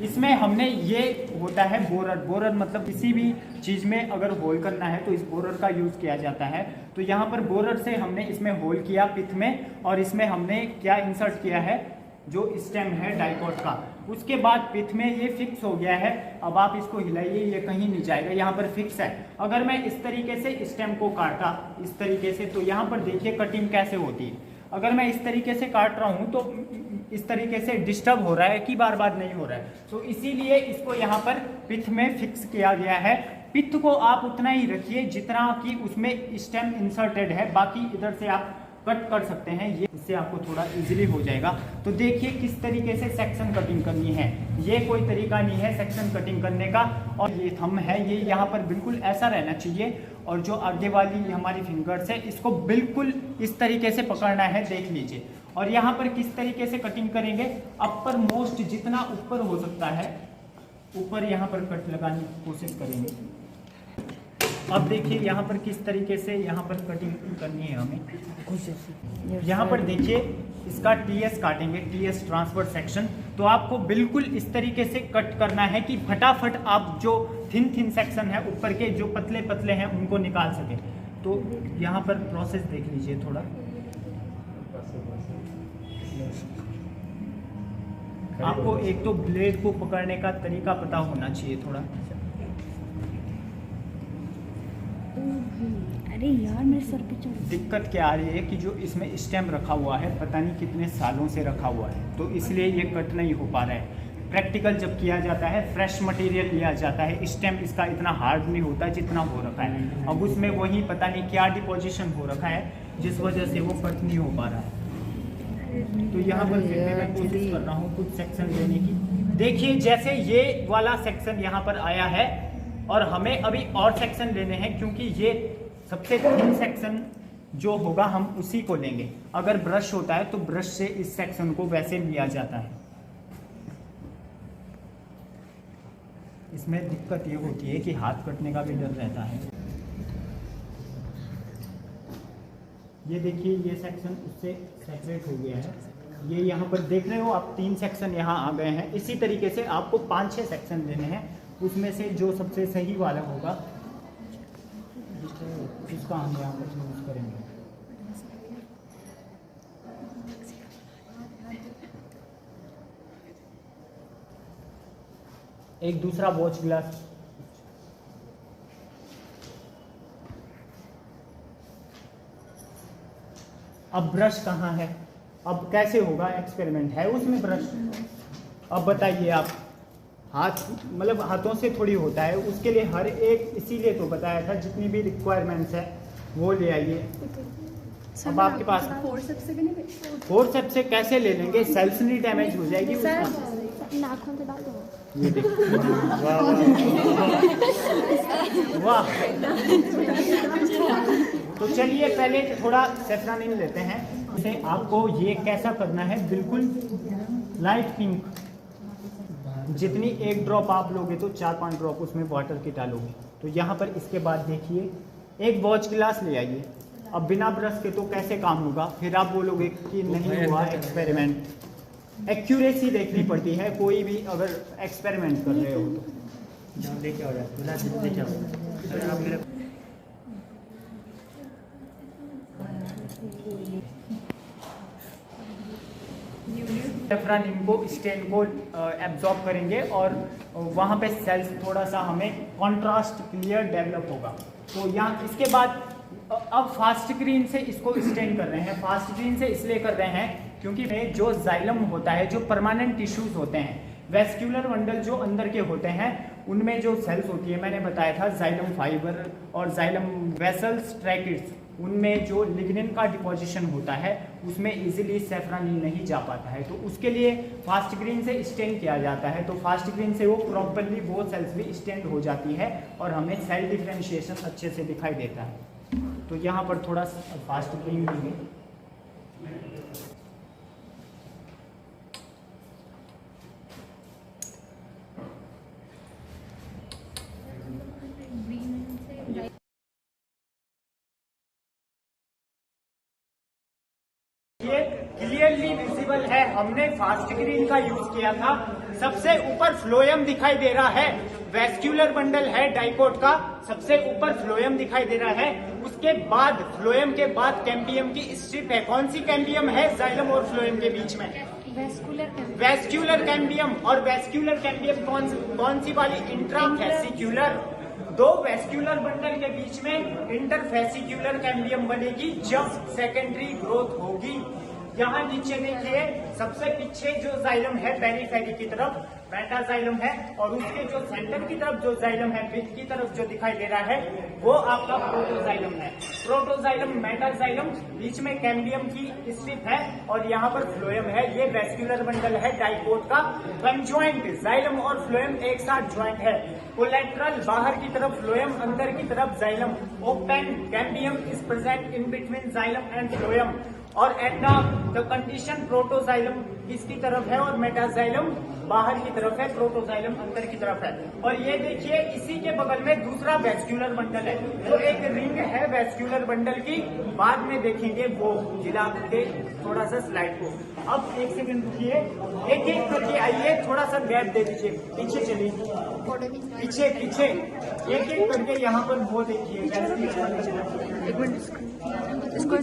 इसमें हमने ये होता है बोरर। बोरर मतलब किसी भी चीज में अगर होल करना है तो इस बोरर का यूज किया जाता है। तो यहाँ पर बोरर से हमने इसमें होल किया पिथ में, और इसमें हमने क्या इंसर्ट किया है, जो स्टेम है डाइकोट का। उसके बाद पिथ में ये फिक्स हो गया है। अब आप इसको हिलाइए, ये कहीं नहीं जाएगा, यहाँ पर फिक्स है। अगर मैं इस तरीके से स्टेम को काटा इस तरीके से, तो यहाँ पर देखिए कटिंग कैसे होती है। अगर मैं इस तरीके से काट रहा हूँ तो इस तरीके से डिस्टर्ब हो रहा है कि बार बार नहीं हो रहा है, तो इसीलिए इसको यहाँ पर पिथ में फिक्स किया गया है। पिथ को आप उतना ही रखिए जितना कि उसमें स्टेम इंसर्टेड है, बाकी इधर से आप कट कर सकते हैं, ये इससे आपको थोड़ा इजीली हो जाएगा। तो देखिए किस तरीके से सेक्शन कटिंग करनी है, ये कोई तरीका नहीं है सेक्शन कटिंग करने का। और ये थंब है, ये यहाँ पर बिल्कुल ऐसा रहना चाहिए, और जो आगे वाली हमारी फिंगर्स है इसको बिल्कुल इस तरीके से पकड़ना है, देख लीजिए। और यहाँ पर किस तरीके से कटिंग करेंगे, अपर मोस्ट जितना ऊपर हो सकता है ऊपर यहाँ पर कट लगाने की कोशिश करेंगे। अब देखिए यहाँ पर किस तरीके से यहाँ पर कटिंग करनी है हमें। यहाँ पर देखिए इसका टीएस काटेंगे, टीएस ट्रांसफर सेक्शन। तो आपको बिल्कुल इस तरीके से कट करना है कि फटाफट आप जो थिन सेक्शन है ऊपर के जो पतले पतले हैं उनको निकाल सके। तो यहाँ पर प्रोसेस देख लीजिए थोड़ा। आपको एक तो ब्लेड को पकड़ने का तरीका पता होना चाहिए थोड़ा। अरे यार मेरे सर पे चढ़। दिक्कत क्या आ रही है कि जो इसमें स्टेम रखा हुआ है पता नहीं कितने सालों से रखा हुआ है, तो इसलिए ये कट नहीं हो पा रहा है। प्रैक्टिकल जब किया जाता है, फ्रेश मटेरियल लिया जाता है, स्टेम इसका इतना हार्ड नहीं होता जितना हो रखा है। अब उसमें वही पता नहीं क्या डिपोजिशन हो रखा है जिस वजह से वो कट नहीं हो पा रहा है। तो यहाँ पर मैं कोशिश कर रहा हूँ कुछ सेक्शन लेने की। देखिए जैसे ये वाला सेक्शन यहाँ पर आया है, और हमें अभी और सेक्शन लेने हैं, क्योंकि ये सबसे थिन सेक्शन जो होगा हम उसी को लेंगे। अगर ब्रश होता है तो ब्रश से इस सेक्शन को वैसे लिया जाता है। इसमें दिक्कत ये होती है कि हाथ कटने का भी डर रहता है। ये देखिए ये सेक्शन उससे सेपरेट हो गया है। ये यहाँ पर देख रहे हो आप, 3 सेक्शन यहाँ आ गए हैं। इसी तरीके से आपको 5-6 सेक्शन लेने हैं, उसमें से जो सबसे सही वाला होगा उसका हम यहाँ पर यूज करेंगे। एक दूसरा वॉच ग्लास। अब ब्रश कहाँ है, अब कैसे होगा एक्सपेरिमेंट है उसमें ब्रश। अब बताइए आप, हाथ मतलब हाथों से थोड़ी होता है, उसके लिए हर एक, इसीलिए तो बताया था जितनी भी रिक्वायरमेंट्स है वो ले आइए। अब आपके पास फोर्सेप्स से कैसे ले लेंगे, सेल्स नहीं डैमेज हो जाएगी नाखून से डाल दो। ये देखिए, वाह। तो चलिए पहले थोड़ा सेफ्रॉनिन लेते हैं। उसे आपको ये कैसा करना है, बिल्कुल लाइट पिंक। जितनी एक ड्रॉप आप लोगे तो 4-5 ड्रॉप उसमें वाटर की डालोगे। तो यहाँ पर इसके बाद देखिए एक वॉच ग्लास ले आइए। अब बिना ब्रश के तो कैसे काम होगा, फिर आप बोलोगे कि नहीं हुआ एक्सपेरिमेंट। एक्यूरेसी देखनी पड़ती है कोई भी अगर एक्सपेरिमेंट कर रहे हो तो। लेके आओ सेफ्रॉनिन को, स्टेन को एब्जॉर्ब करेंगे, और वहाँ पे सेल्स थोड़ा सा हमें कंट्रास्ट क्लियर डेवलप होगा। तो यहाँ इसके बाद अब फास्ट ग्रीन से इसको स्टेन कर रहे हैं। फास्ट ग्रीन से इसलिए कर रहे हैं क्योंकि जो जाइलम होता है, जो परमानेंट टिश्यूज होते हैं, वेस्क्यूलर बंडल जो अंदर के होते हैं, उनमें जो सेल्स होती है, मैंने बताया था जाइलम फाइबर और जाइलम वेसल्स ट्रैकिड्स, उनमें जो लिग्निन का डिपोजिशन होता है उसमें इजीली सेफ्रॉनिन नहीं जा पाता है। तो उसके लिए फास्ट ग्रीन से स्टेन किया जाता है। तो फास्ट ग्रीन से वो प्रॉपरली वो सेल्स भी स्टेन हो जाती है और हमें सेल डिफरेंशिएशन अच्छे से दिखाई देता है। तो यहाँ पर थोड़ा फास्ट ग्रीन लेंगे। क्लियरली पॉसिबल है। हमने फास्ट ग्रीन का यूज किया था। सबसे ऊपर फ्लोएम दिखाई दे रहा है, वेस्क्यूलर बंडल है डाइकोट का, सबसे ऊपर फ्लोएम दिखाई दे रहा है। उसके बाद फ्लोएम के बाद कैम्बियम की स्ट्रिप है। कौन सी कैम्बियम है जाइलम और फ्लोएम के बीच में? Vascular cambium. और वेस्क्यूलर कैम्बियम कौन सी वाली? इंट्राफेसिक्यूलर। दो वेस्क्यूलर बंडल के बीच में इंटरफेसिक्यूलर कैम्बियम बनेगी जब सेकेंडरी ग्रोथ होगी। यहाँ नीचे देखिए, सबसे पीछे जो जाइलम है पेरिफेरी की तरफ मेटाजाइलम है, और उसके जो सेंटर की तरफ जो जाइलम है बीच की तरफ जो दिखाई दे रहा है वो आपका प्रोटोजाइलम है। प्रोटोजाइलम, मेटाजाइलम, बीच में कैम्बियम की स्ट्रिप है और यहाँ पर फ्लोएम है। ये वेस्क्यूलर बंडल है डाइकोट का। कंजॉइंट जाइलम और फ्लोएम एक साथ ज्वाइंट है। कोलेट्रल बाहर की तरफ फ्लोएम, अंदर की तरफ xylem. Open cambium is present in between xylem and phloem. और एट द कंडीशन प्रोटोजाइलम इसकी तरफ है और मेटाजाइलम बाहर की तरफ है, प्रोटोजाइलम अंदर की तरफ है। और ये देखिए, इसी के बगल में दूसरा वेस्क्यूलर बंडल है। तो एक रिंग है वेस्क्यूलर बंडल की, बाद में देखेंगे वो हिला के थोड़ा सा स्लाइड को। अब एक सेकंड रुकिए, एक एक करके आइए, थोड़ा सा गैप दे दीजिए, पीछे चलिए, पीछे पीछे, एक एक करके यहाँ पर वो देखिए। एक मिनट इसको